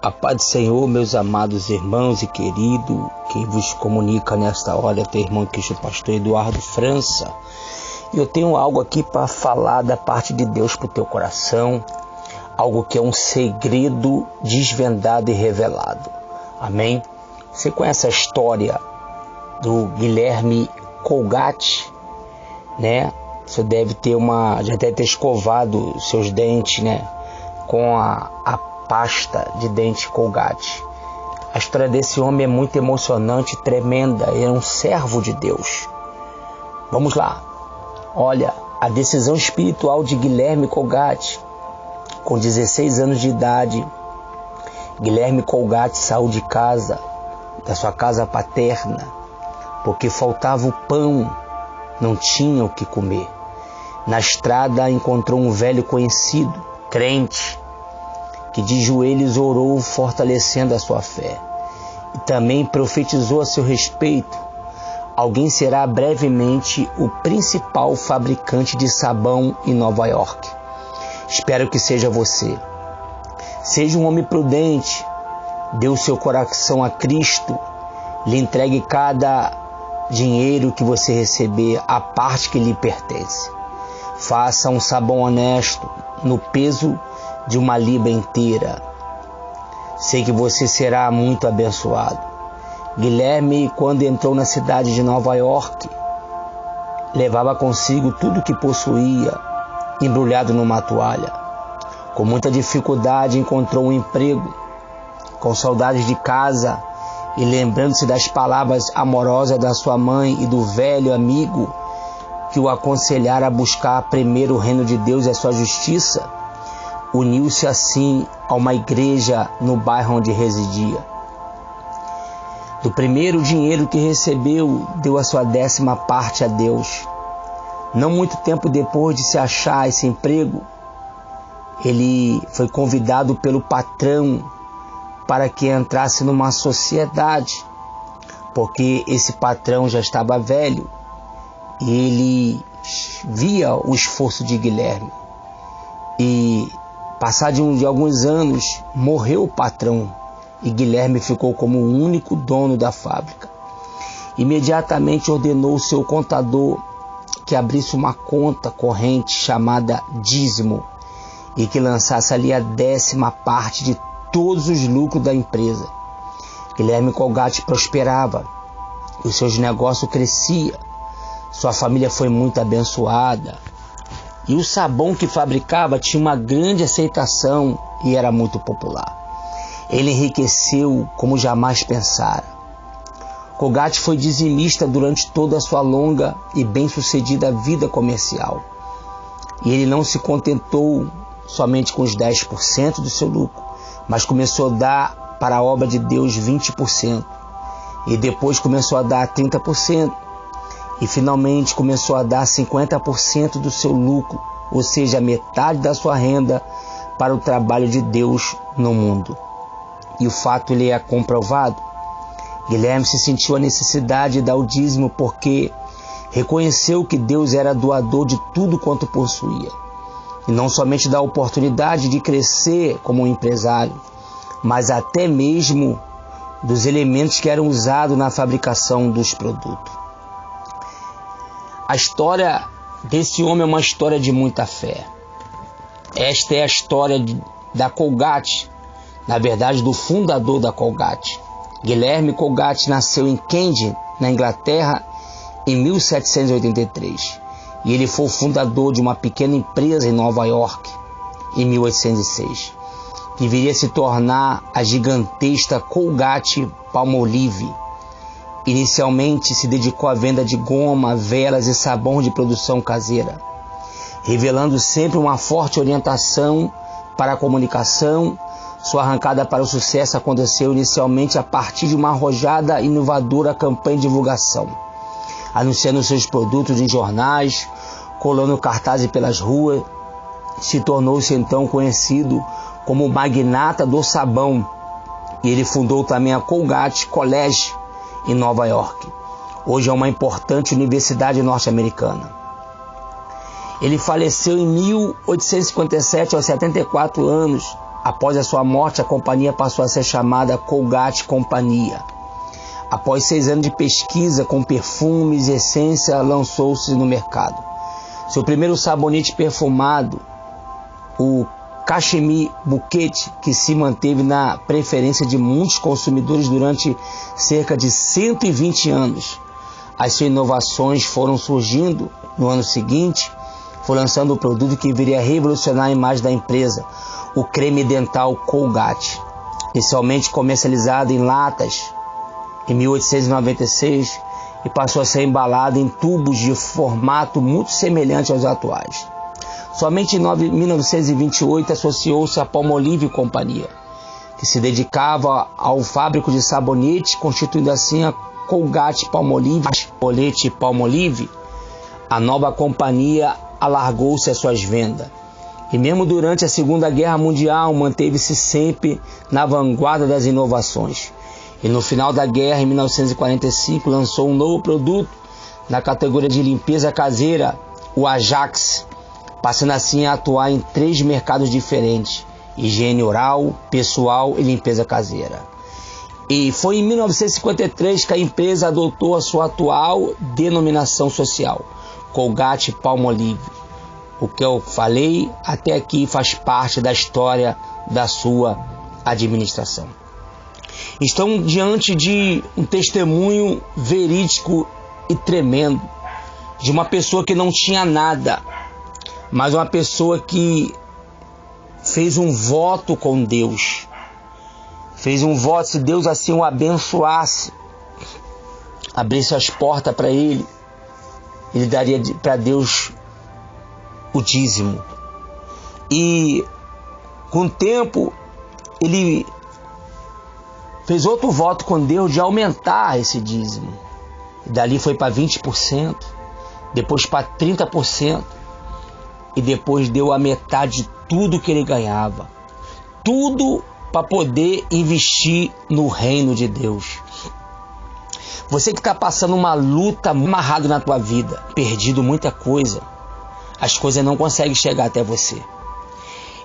A paz do Senhor, meus amados irmãos e querido, quem vos comunica nesta hora é o teu irmão Cristo, pastor Eduardo França. E eu tenho algo aqui para falar da parte de Deus para o teu coração, algo que é um segredo desvendado e revelado. Amém? Você conhece a história do Guilherme Colgate, né? Você já deve ter escovado seus dentes, né? Com a pasta de dente Colgate. A história desse homem é muito emocionante, tremenda. Ele é um servo de Deus. Vamos lá. Olha, a decisão espiritual de Guilherme Colgate. Com 16 anos de idade, Guilherme Colgate saiu de casa, da sua casa paterna, porque faltava o pão, não tinha o que comer. Na estrada encontrou um velho conhecido, crente, que de joelhos orou fortalecendo a sua fé. E também profetizou a seu respeito: alguém será brevemente o principal fabricante de sabão em Nova York. Espero que seja você. Seja um homem prudente, dê o seu coração a Cristo, lhe entregue cada dinheiro que você receber, a parte que lhe pertence. Faça um sabão honesto, no peso de uma libra inteira. Sei que você será muito abençoado. Guilherme, quando entrou na cidade de Nova York, levava consigo tudo que possuía, embrulhado numa toalha. Com muita dificuldade encontrou um emprego. Com saudades de casa e lembrando-se das palavras amorosas da sua mãe e do velho amigo que o aconselhara a buscar primeiro o reino de Deus e a sua justiça, uniu-se assim a uma igreja no bairro onde residia. Do primeiro dinheiro que recebeu, deu a sua 10ª parte a Deus. Não muito tempo depois de se achar esse emprego, ele foi convidado pelo patrão para que entrasse numa sociedade, porque esse patrão já estava velho e ele via o esforço de Guilherme. E passado de alguns anos, morreu o patrão e Guilherme ficou como o único dono da fábrica. Imediatamente ordenou o seu contador que abrisse uma conta corrente chamada dízimo e que lançasse ali a 10ª parte de todos os lucros da empresa. Guilherme Colgate prosperava, os seus negócios cresciam, sua família foi muito abençoada e o sabão que fabricava tinha uma grande aceitação e era muito popular. Ele enriqueceu como jamais pensara. Colgate foi dizimista durante toda a sua longa e bem-sucedida vida comercial. E ele não se contentou somente com os 10% do seu lucro, mas começou a dar para a obra de Deus 20%. E depois começou a dar 30%. E finalmente começou a dar 50% do seu lucro, ou seja, metade da sua renda, para o trabalho de Deus no mundo. E o fato ele é comprovado. Guilherme se sentiu a necessidade de dar o dízimo porque reconheceu que Deus era doador de tudo quanto possuía. E não somente da oportunidade de crescer como um empresário, mas até mesmo dos elementos que eram usados na fabricação dos produtos. A história desse homem é uma história de muita fé. Esta é a história da Colgate, na verdade do fundador da Colgate. Guilherme Colgate nasceu em Camden, na Inglaterra, em 1783. E ele foi o fundador de uma pequena empresa em Nova York, em 1806, que viria a se tornar a gigantesca Colgate-Palmolive. Inicialmente se dedicou à venda de goma, velas e sabão de produção caseira, revelando sempre uma forte orientação para a comunicação. Sua arrancada para o sucesso aconteceu inicialmente a partir de uma arrojada e inovadora campanha de divulgação, anunciando seus produtos em jornais, colando cartazes pelas ruas. Se tornou-se então conhecido como o magnata do sabão, e ele fundou também a Colgate College em Nova York. Hoje é uma importante universidade norte-americana. Ele faleceu em 1857 aos 74 anos Após a sua morte, a companhia passou a ser chamada Colgate Companhia. Após 6 anos de pesquisa com perfumes e essência, lançou-se no mercado. Seu primeiro sabonete perfumado, o Cashmere Bouquet, que se manteve na preferência de muitos consumidores durante cerca de 120 anos. As suas inovações foram surgindo no ano seguinte, foi lançando o produto que viria a revolucionar a imagem da empresa, o creme dental Colgate, inicialmente comercializado em latas em 1896 e passou a ser embalado em tubos de formato muito semelhante aos atuais. Somente em 1928 associou-se à Palmolive Companhia, que se dedicava ao fábrico de sabonete, constituindo assim a Colgate Palmolive. A nova companhia alargou-se às suas vendas. E mesmo durante a Segunda Guerra Mundial, manteve-se sempre na vanguarda das inovações. E no final da guerra, em 1945, lançou um novo produto na categoria de limpeza caseira, o Ajax, passando assim a atuar em 3 mercados diferentes: higiene oral, pessoal e limpeza caseira. E foi em 1953 que a empresa adotou a sua atual denominação social, Colgate Palmolive. O que eu falei até aqui faz parte da história da sua administração. Estão diante de um testemunho verídico e tremendo de uma pessoa que não tinha nada, mas uma pessoa que fez um voto com Deus. Fez um voto, se Deus assim o abençoasse, abrisse as portas para ele daria para Deus o dízimo. E com o tempo ele fez outro voto com Deus de aumentar esse dízimo. E dali foi para 20%, depois para 30%, e depois deu a metade de tudo que ele ganhava. Tudo para poder investir no reino de Deus. Você que está passando uma luta amarrado na tua vida, perdido muita coisa, as coisas não conseguem chegar até você.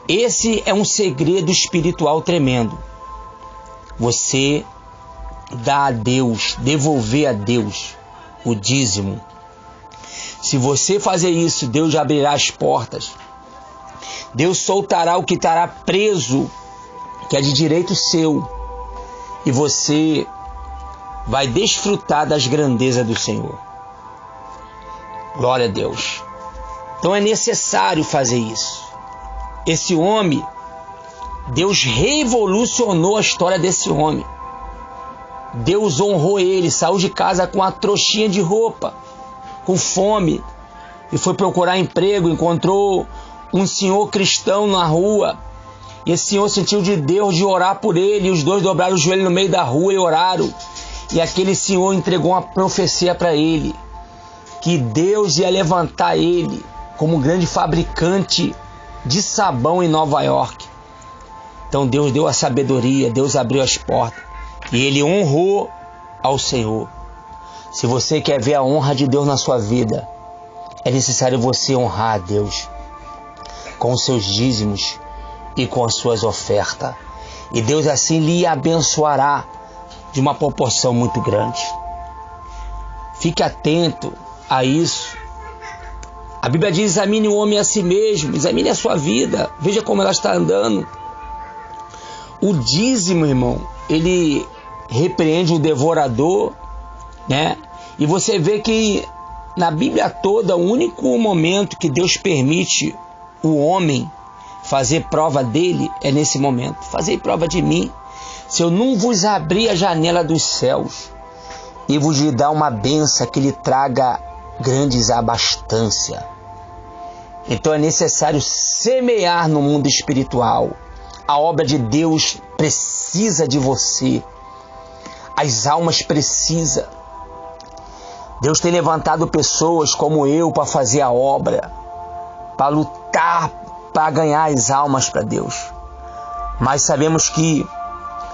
Esse é um segredo espiritual tremendo. Você dá a Deus, devolver a Deus o dízimo. Se você fazer isso, Deus abrirá as portas. Deus soltará o que estará preso, que é de direito seu, e você vai desfrutar das grandezas do Senhor. Glória a Deus. Então é necessário fazer isso. Esse homem, Deus revolucionou a história desse homem. Deus honrou ele, saiu de casa com uma trouxinha de roupa, com fome, e foi procurar emprego, encontrou um senhor cristão na rua, e esse senhor sentiu de Deus de orar por ele, e os dois dobraram o joelho no meio da rua e oraram, e aquele senhor entregou uma profecia para ele, que Deus ia levantar ele como um grande fabricante de sabão em Nova York. Então Deus deu a sabedoria, Deus abriu as portas, e ele honrou ao Senhor. Se você quer ver a honra de Deus na sua vida, é necessário você honrar a Deus com os seus dízimos e com as suas ofertas. E Deus assim lhe abençoará de uma proporção muito grande. Fique atento a isso. A Bíblia diz: examine o homem a si mesmo, examine a sua vida, veja como ela está andando. O dízimo, irmão, ele repreende o devorador, né? E você vê que na Bíblia toda, o único momento que Deus permite o homem fazer prova dele é nesse momento. Fazei prova de mim, se eu não vos abrir a janela dos céus e vos lhe dar uma bênção que lhe traga grandes abastança. Então é necessário semear no mundo espiritual. A obra de Deus precisa de você. As almas precisam. Deus tem levantado pessoas como eu para fazer a obra, para lutar, para ganhar as almas para Deus. Mas sabemos que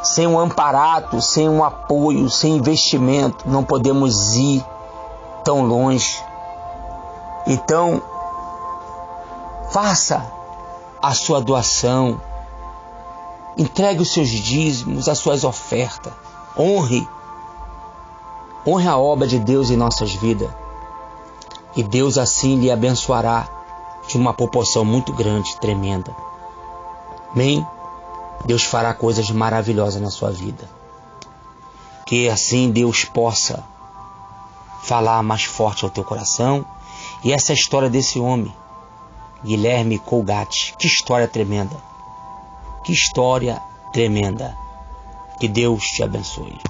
sem um amparato, sem um apoio, sem investimento, não podemos ir tão longe. Então, faça a sua doação, Entregue os seus dízimos, as suas ofertas. Honre a obra de Deus em nossas vidas. E Deus assim lhe abençoará de uma proporção muito grande, tremenda. Amém? Deus fará coisas maravilhosas na sua vida. Que assim Deus possa falar mais forte ao teu coração. E essa história desse homem, Guilherme Colgate, que história tremenda. Que história tremenda. Que Deus te abençoe.